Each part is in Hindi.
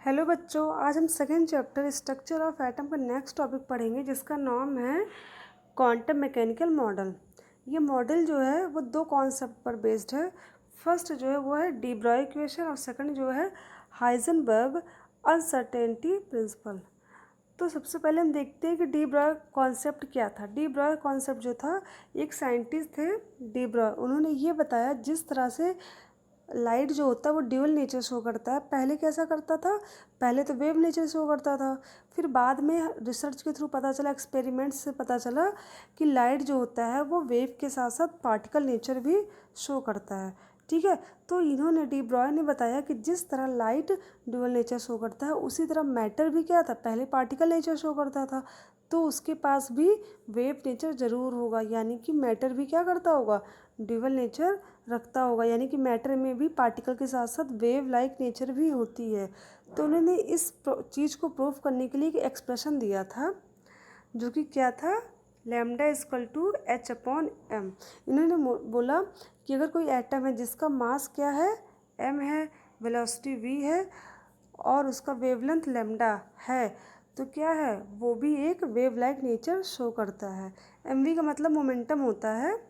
हेलो बच्चों, आज हम second chapter structure of atom का नेक्स्ट टॉपिक पढ़ेंगे जिसका नाम है क्वांटम मैकेनिकल मॉडल। ये मॉडल जो है वो दो कॉन्सेप्ट पर बेस्ड है। फर्स्ट जो है वो है डी ब्रॉय इक्वेशन और सेकंड जो है हाइजेनबर्ग अनसर्टेनिटी प्रिंसिपल। तो सबसे पहले हम देखते हैं कि डी ब्रॉय कॉन्सेप्ट क्या था। डी ब्रॉय कॉन्सेप्ट जो था, एक साइंटिस्ट थे डी ब्रॉय, उन्होंने ये बताया जिस तरह से लाइट जो होता है वो ड्यूअल नेचर शो करता है। पहले कैसा करता था, पहले तो वेव नेचर शो करता था, फिर बाद में रिसर्च के थ्रू पता चला, एक्सपेरिमेंट्स से पता चला कि लाइट जो होता है वो वेव के साथ साथ पार्टिकल नेचर भी शो करता है। ठीक है, तो इन्होंने डी ब्रॉय ने बताया कि जिस तरह लाइट ड्यूअल नेचर शो करता है उसी तरह मैटर भी क्या था, पहले पार्टिकल नेचर शो करता था, तो उसके पास भी वेव नेचर ज़रूर होगा, यानी कि मैटर भी क्या करता होगा, ड्यूअल नेचर रखता होगा, यानी कि मैटर में भी पार्टिकल के साथ साथ वेव लाइक नेचर भी होती है। तो उन्होंने इस चीज़ को प्रूव करने के लिए एक एक्सप्रेशन दिया था जो कि क्या था, lambda equal to H upon m. इन्होंने बोला कि अगर कोई एटम है जिसका मास क्या है, एम है, वेलोसिटी वी है और उसका वेवलेंथ लैम्डा है, तो क्या है, वो भी एक वेव लाइक नेचर शो करता है। एम वी का मतलब मोमेंटम होता है।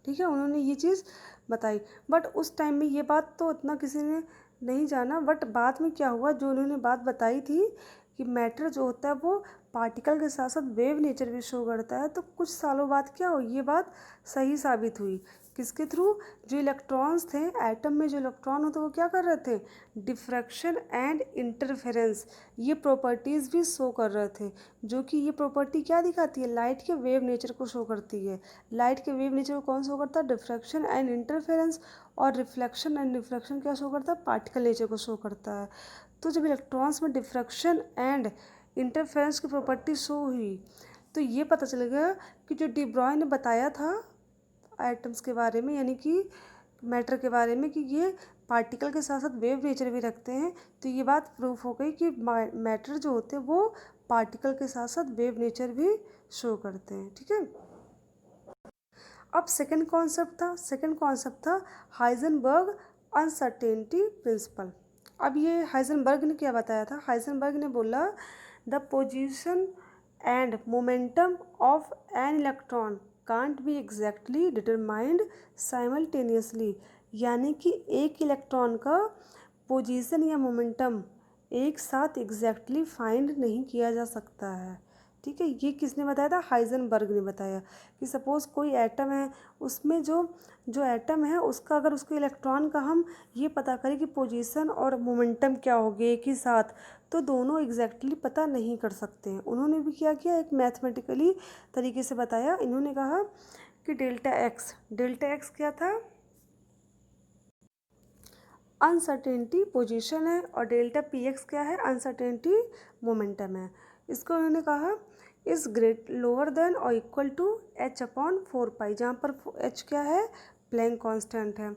ठीक है, उन्होंने ये चीज़ बताई, बट उस टाइम में ये बात तो उतना किसी ने नहीं जाना। बट बाद में क्या हुआ, जो उन्होंने बात बताई थी कि मैटर जो होता है वो पार्टिकल के साथ साथ वेव नेचर भी शो करता है, तो कुछ सालों बाद क्या हुई, ये बात सही साबित हुई। किसके थ्रू, जो इलेक्ट्रॉन्स थे, एटम में जो इलेक्ट्रॉन होते वो क्या कर रहे थे, डिफ्रैक्शन एंड इंटरफेरेंस, ये प्रॉपर्टीज़ भी शो कर रहे थे, जो कि ये प्रॉपर्टी क्या दिखाती है, लाइट के वेव नेचर को शो करती है। लाइट के वेव नेचर को कौन शो करता है, डिफ्रैक्शन एंड इंटरफेरेंस, और रिफ्लेक्शन एंड रिफ्लेक्शन क्या शो करता है, पार्टिकल नेचर को शो करता है। तो जब इलेक्ट्रॉन्स में डिफ्रैक्शन एंड इंटरफेरेंस की प्रॉपर्टी शो हुई तो ये पता चल गया कि जो डी ब्रॉय ने बताया था एटम्स के बारे में, यानी कि मैटर के बारे में, कि ये पार्टिकल के साथ साथ वेव नेचर भी रखते हैं, तो ये बात प्रूफ हो गई कि मैटर जो होते हैं वो पार्टिकल के साथ साथ वेव नेचर भी शो करते हैं। ठीक है, अब सेकंड कॉन्सेप्ट था हाइजेनबर्ग अनसर्टेनिटी प्रिंसिपल। अब ये हाइजेनबर्ग ने क्या बताया था, हाइजेनबर्ग ने बोला the position and momentum of an electron can't be exactly determined simultaneously, यानी कि एक इलेक्ट्रॉन का पोजीशन या मोमेंटम एक साथ एग्जैक्टली फाइंड नहीं किया जा सकता है। ठीक है, ये किसने बताया था, हाइजेनबर्ग ने बताया कि सपोज़ कोई एटम है, उसमें जो जो एटम है उसका अगर उसके इलेक्ट्रॉन का हम ये पता करें कि पोजीशन और मोमेंटम क्या होगी एक ही साथ, तो दोनों एग्जैक्टली पता नहीं कर सकते हैं। उन्होंने भी क्या किया, एक मैथमेटिकली तरीके से बताया। इन्होंने कहा कि डेल्टा एक्स क्या था, अनसर्टेनिटी पोजीशन है, और डेल्टा पी एक्स क्या है, अनसर्टेनिटी मोमेंटम है। इसको उन्होंने कहा इज़ ग्रेट लोअर देन और इक्वल टू एच अपॉन 4 पाई, जहाँ पर एच क्या है, प्लैंक कांस्टेंट है।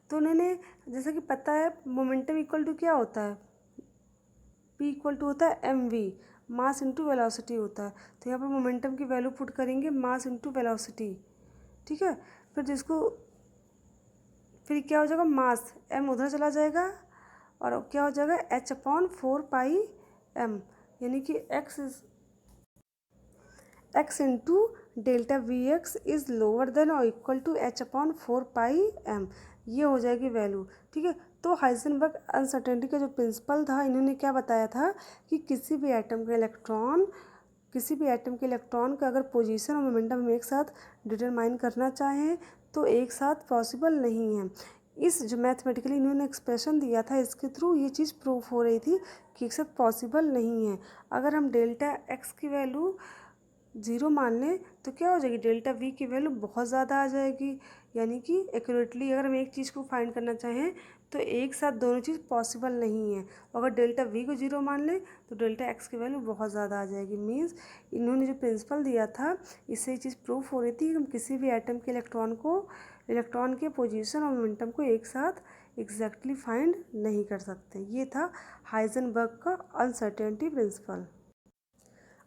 तो उन्होंने, जैसा कि पता है, मोमेंटम इक्वल टू क्या होता है, पी इक्वल टू होता है m v, mass into velocity होता है। तो यहाँ पर मोमेंटम की वैल्यू पुट करेंगे, मास इंटू वेलोसिटी। ठीक है, फिर क्या हो जाएगा, मास एम उधर चला जाएगा और क्या हो जाएगा, एच अपॉन 4 पाई एम, यानी कि X into delta V X is lower than और equal to H upon 4 pi M, ये हो जाएगी वैल्यू। ठीक है, तो हाइजेनबर्ग अनसर्टेनिटी का जो प्रिंसिपल था, इन्होंने क्या बताया था कि किसी भी एटम का अगर पोजीशन और मोमेंटम हम एक साथ डिटरमाइन करना चाहें तो एक साथ पॉसिबल नहीं है। इस जो मैथमेटिकली इन्होंने एक्सप्रेशन दिया था, इसके थ्रू ये चीज़ प्रूफ हो रही थी कि एक साथ पॉसिबल नहीं है। अगर हम डेल्टा एक्स की वैल्यू 0 मान लें तो क्या हो जाएगी, डेल्टा वी की वैल्यू बहुत ज़्यादा आ जाएगी, यानी कि एक्यूरेटली अगर हम एक चीज़ को फाइंड करना चाहें तो एक साथ दोनों चीज़ पॉसिबल नहीं है। अगर डेल्टा वी को 0 मान लें तो डेल्टा एक्स की वैल्यू बहुत ज़्यादा आ जाएगी। मीन्स इन्होंने जो प्रिंसिपल दिया था, इससे ये चीज़ प्रूफ हो रही थी कि हम किसी भी एटम के इलेक्ट्रॉन के पोजीशन और मोमेंटम को एक साथ एग्जैक्टली फाइंड नहीं कर सकते। ये था हाइजेनबर्ग का अनसर्टेनिटी प्रिंसिपल।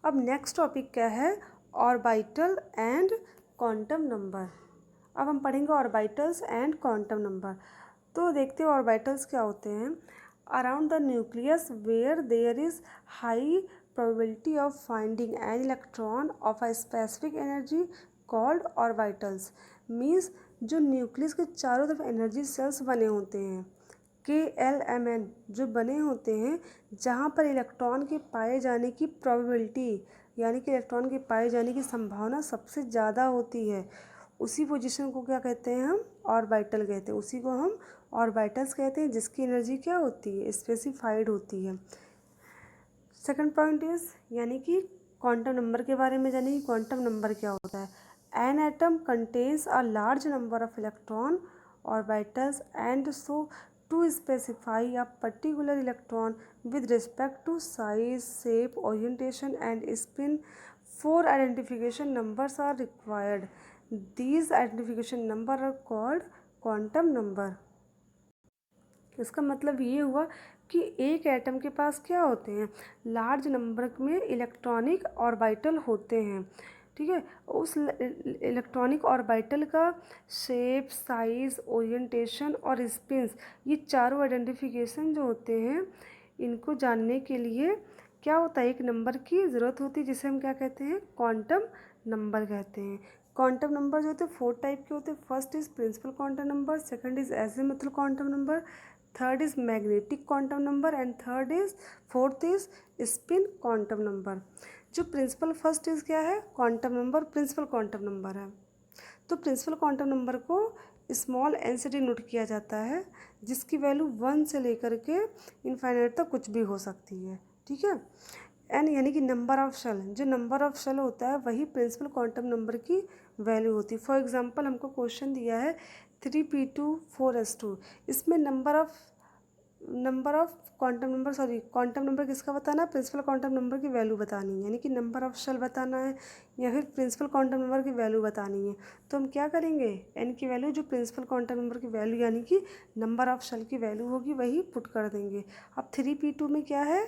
अब नेक्स्ट टॉपिक क्या है, ऑर्बिटल एंड क्वांटम नंबर। अब हम पढ़ेंगे ऑर्बिटल्स एंड क्वांटम नंबर। तो देखते हैं ऑर्बिटल्स क्या होते हैं। around the nucleus where there is high probability of finding an electron of a specific energy called orbitals। Means जो न्यूक्लियस के चारों तरफ एनर्जी सेल्स बने होते हैं KLMN जो बने होते हैं जहाँ पर इलेक्ट्रॉन के पाए जाने की प्रोबेबिलिटी यानी कि इलेक्ट्रॉन के पाए जाने की संभावना सबसे ज़्यादा होती है, उसी पोजीशन को क्या कहते हैं हम ऑर्बिटल कहते हैं। उसी को हम ऑर्बिटल्स कहते हैं जिसकी एनर्जी क्या होती है स्पेसिफाइड होती है। सेकंड पॉइंट इज यानी कि क्वांटम नंबर के बारे में जानिए कि क्वांटम नंबर क्या होता है। An atom contains a large number of electron orbitals and so to specify a particular electron with respect to size, shape, orientation and spin, 4 identification numbers are required. These identification number are called quantum number। इसका मतलब ये हुआ कि एक एटम के पास क्या होते हैं लार्ज नंबर में इलेक्ट्रॉनिक ऑर्बिटल होते हैं, ठीक है। उस इलेक्ट्रॉनिक ऑर्बिटल का शेप, साइज, ओरिएंटेशन और स्पिन्स ये चारों आइडेंटिफिकेशन जो होते हैं इनको जानने के लिए क्या होता है एक नंबर की ज़रूरत होती है जिसे हम क्या कहते हैं क्वांटम नंबर कहते हैं। क्वांटम नंबर जो होते हैं 4 टाइप के होते हैं। First is principal quantum number, second is azimuthal quantum number, third is magnetic quantum number and fourth is spin quantum number. जो प्रिंसिपल फर्स्ट इज़ क्या है quantum number, principal quantum number है। तो प्रिंसिपल क्वांटम नंबर को स्मॉल एन से डिनोट किया जाता है जिसकी वैल्यू 1 से लेकर के इनफाइनाइट तक कुछ भी हो सकती है, ठीक है। एन यानी कि नंबर ऑफ शेल, जो नंबर ऑफ शेल होता है वही प्रिंसिपल क्वांटम नंबर की वैल्यू होती है। फॉर एग्जांपल हमको क्वेश्चन दिया है 3p2 4s2, इसमें नंबर ऑफ क्वांटम नंबर किसका बताना है प्रिंसिपल क्वांटम नंबर की वैल्यू बतानी है, यानी कि नंबर ऑफ शेल बताना है या फिर प्रिंसिपल क्वांटम नंबर की वैल्यू बतानी है। तो हम क्या करेंगे एन की वैल्यू जो प्रिंसिपल क्वांटम नंबर की वैल्यू यानी कि नंबर ऑफ शेल की वैल्यू होगी वही पुट कर देंगे। अब 3p2 में क्या है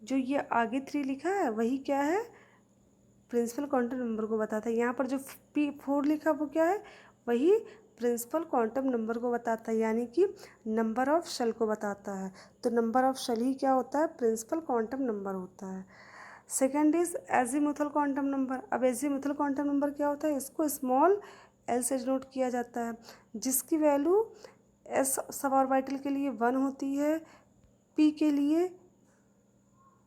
जो ये आगे 3 लिखा है वही क्या है प्रिंसिपल क्वांटम नंबर को बताता है। यहाँ पर जो P4 लिखा वो क्या है वही प्रिंसिपल क्वांटम नंबर को बताता है यानी कि नंबर ऑफ शेल को बताता है। तो नंबर ऑफ शेल ही क्या होता है प्रिंसिपल क्वांटम नंबर होता है। Second is azimuthal quantum number. अब एजीमुथल क्वांटम नंबर क्या होता है इसको स्मॉल एल से डिनोट किया जाता है जिसकी वैल्यू एस सब ऑर्बिटल के लिए 1 होती है, पी के लिए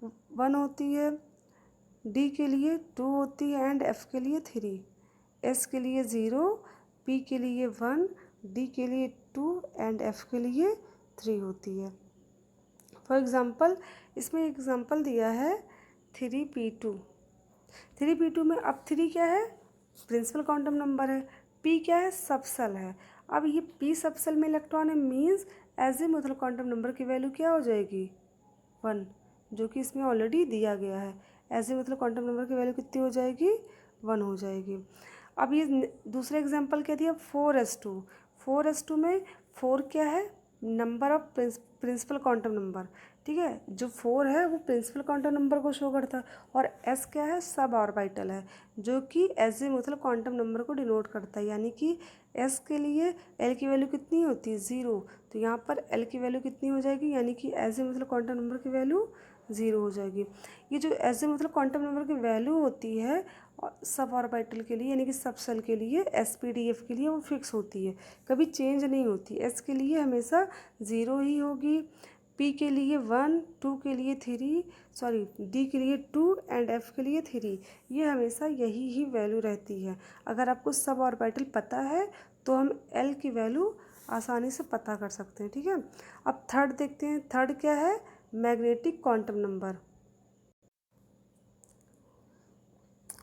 1 होती है, डी के लिए 2 होती है एंड एफ के लिए 3, एस के लिए 0, पी के लिए 1, डी के लिए 2 एंड एफ के लिए 3 होती है। फॉर एग्ज़ाम्पल इसमें एग्ज़ाम्पल दिया है 3p2। 3p2 में अब 3 क्या है प्रिंसिपल क्वांटम नंबर है, p क्या है सबसेल है। अब ये p सबसेल में इलेक्ट्रॉन है मीन्स एजीमुथल क्वांटम नंबर की वैल्यू क्या हो जाएगी 1, जो कि इसमें ऑलरेडी दिया गया है। एजीमुथल क्वांटम नंबर की वैल्यू कितनी हो जाएगी 1 हो जाएगी। अब ये दूसरा एग्जांपल क्या दिया 4s2। 4s2 में 4 क्या है number of principal quantum number, ठीक है। जो 4 है वो प्रिंसिपल क्वांटम नंबर को शो करता है और s क्या है सब ऑर्बिटल है जो कि एजीमुथल क्वांटम नंबर को डिनोट करता है यानी कि s के लिए l की वैल्यू कितनी होती है 0, तो यहाँ पर l की वैल्यू कितनी हो जाएगी यानी कि एजीमुथल क्वांटम नंबर की वैल्यू 0 हो जाएगी। ये जो एजीमुथल क्वांटम नंबर की वैल्यू होती है सब ऑर्बिटल के लिए यानी कि सब शेल के लिए SPDF के लिए वो फिक्स होती है, कभी चेंज नहीं होती। S के लिए हमेशा 0 ही होगी, P के लिए 1, 2 के लिए 3 D के लिए 2 एंड F के लिए 3, ये हमेशा यही ही वैल्यू रहती है। अगर आपको सब ऑर्बिटल पता है तो हम L की वैल्यू आसानी से पता कर सकते हैं, ठीक है। अब थर्ड देखते हैं, थर्ड क्या है magnetic quantum number.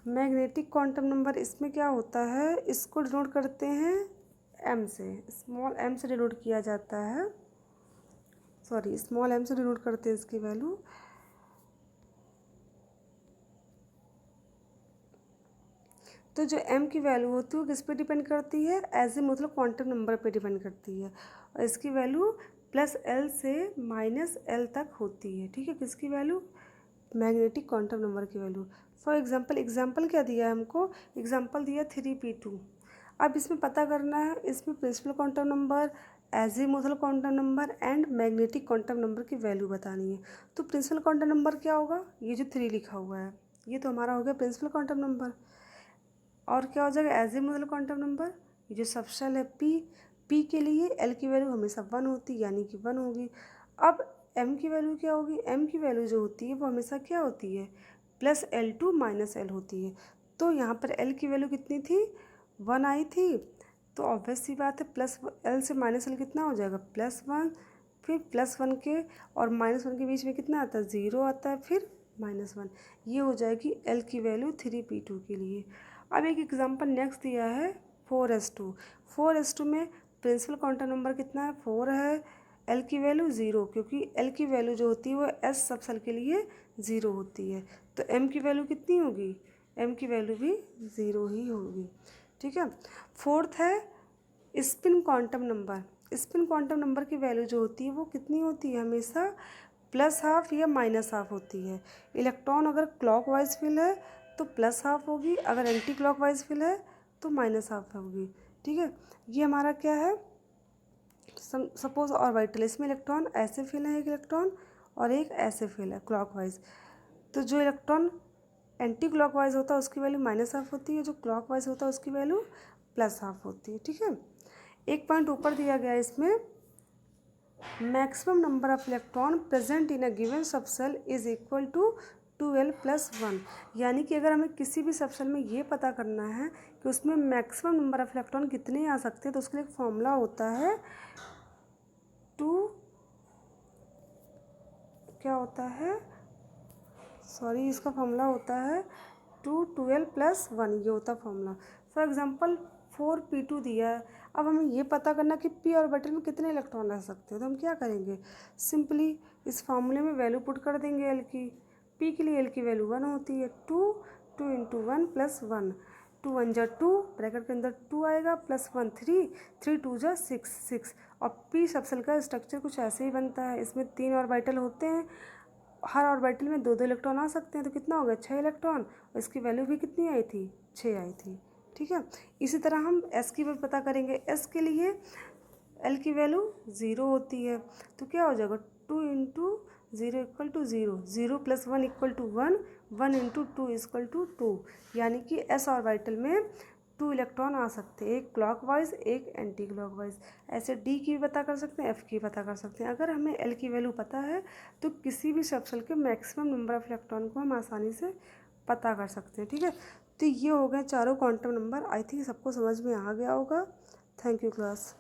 Magnetic quantum number इसमें क्या होता है इसको डिनोट करते हैं m से, स्मॉल m से डिनोट किया जाता है, स्मॉल m से डिनोट करते हैं इसकी वैल्यू। तो जो m की वैल्यू होती है वो किस पे डिपेंड करती है एजीमुथल क्वांटम नंबर पे डिपेंड करती है और इसकी वैल्यू +L से -L तक होती है, ठीक है। किसकी वैल्यू मैग्नेटिक क्वांटम नंबर की वैल्यू। फॉर एग्जांपल क्या दिया है हमको एग्जांपल दिया 3p2। अब इसमें पता करना है इसमें principal quantum number azimuthal quantum number and magnetic quantum number की वैल्यू बतानी है। तो प्रिंसिपल क्वांटम नंबर क्या होगा, ये जो 3 लिखा हुआ है ये तो हमारा हो गया प्रिंसिपल क्वांटम नंबर। और क्या हो जाएगा एजीमुथल क्वांटम नंबर, ये जो सबशेल है पी के लिए एल की वैल्यू हमेशा 1 होती है यानी कि 1 होगी। अब एम की वैल्यू क्या होगी, एम की वैल्यू जो होती है वो हमेशा क्या होती है +L2 -L होती है। तो यहाँ पर एल की वैल्यू कितनी थी 1 आई थी, तो ऑब्वियस सी बात है प्लस एल से -L कितना हो जाएगा +1, फिर +1 के और -1 के बीच में कितना आता है 0 आता है, फिर -1, ये हो जाएगी एल की वैल्यू 3p2 के लिए। अब एक एग्जांपल नेक्स्ट दिया है 4s2। 4s2 में प्रिंसिपल क्वांटम नंबर कितना है 4 है, एल की वैल्यू 0, क्योंकि एल की वैल्यू जो होती है वो एस सबसेल के लिए 0 होती है। तो एम की वैल्यू कितनी होगी, एम की वैल्यू भी 0 ही होगी। ठीक है। फोर्थ है spin quantum number. Spin quantum number की वैल्यू जो होती है वो कितनी होती है हमेशा +12 या -12 होती है। इलेक्ट्रॉन अगर क्लॉकवाइज फिल है तो +12 होगी, अगर एंटी क्लॉकवाइज फिल है तो -12 होगी। ठीक है, ये हमारा क्या है सपोज ऑर्बिटल, इसमें इलेक्ट्रॉन ऐसे फिल है, एक इलेक्ट्रॉन और एक ऐसे फिल है क्लॉकवाइज। तो जो इलेक्ट्रॉन एंटी क्लॉकवाइज होता है उसकी वैल्यू -12 होती है, जो क्लॉकवाइज होता है उसकी वैल्यू +12 होती है। ठीक है, एक पॉइंट ऊपर दिया गया है इसमें maximum number of electron present in a given subshell is equal to 2l + 1, यानी कि अगर हमें किसी भी सबसेल में ये पता करना है कि उसमें मैक्सिमम नंबर ऑफ इलेक्ट्रॉन कितने आ सकते हैं तो उसके लिए एक फॉर्मूला होता है इसका फॉर्मूला होता है 2l + 1, ये होता है फॉर्मूला। फॉर एग्जांपल 4p2 दिया है, अब हमें ये पता करना कि p ऑर्बिटल में कितने इलेक्ट्रॉन रह सकते हैं, तो हम क्या करेंगे सिंपली इस फार्मूले में वैल्यू पुट कर देंगे एल की। p के लिए एल की वैल्यू 1 होती है, 2 × 1 + 1, 2 1 जा 2, ब्रैकेट के अंदर 2 आएगा +1 3, 3 2 जा 6। और p सबसेल का स्ट्रक्चर कुछ ऐसे ही बनता है, इसमें 3 ऑर्बिटल होते हैं, हर ऑर्बिटल में 2 इलेक्ट्रॉन आ सकते हैं, तो कितना हो गया 6 इलेक्ट्रॉन, और इसकी वैल्यू भी कितनी आई थी 6 आई थी। ठीक है, इसी तरह हम एस की वैल्यू पता करेंगे। एस के लिए एल की वैल्यू 0 होती है, तो क्या हो जाएगा 2 × 0 = 0, 0 + 1 = 1, 1 × 2 = 2, यानी कि एस ऑर्बिटल में 2 इलेक्ट्रॉन आ सकते हैं, एक क्लॉकवाइज एक एंटी क्लॉकवाइज। ऐसे डी की भी पता कर सकते हैं, एफ की पता कर सकते हैं। अगर हमें एल की वैल्यू पता है तो किसी भी सबसेल के मैक्सिमम नंबर ऑफ इलेक्ट्रॉन को हम आसानी से पता कर सकते हैं। ठीक है, तो ये हो गए चारों क्वांटम नंबर। आई थिंक सबको समझ में आ गया होगा। Thank you class.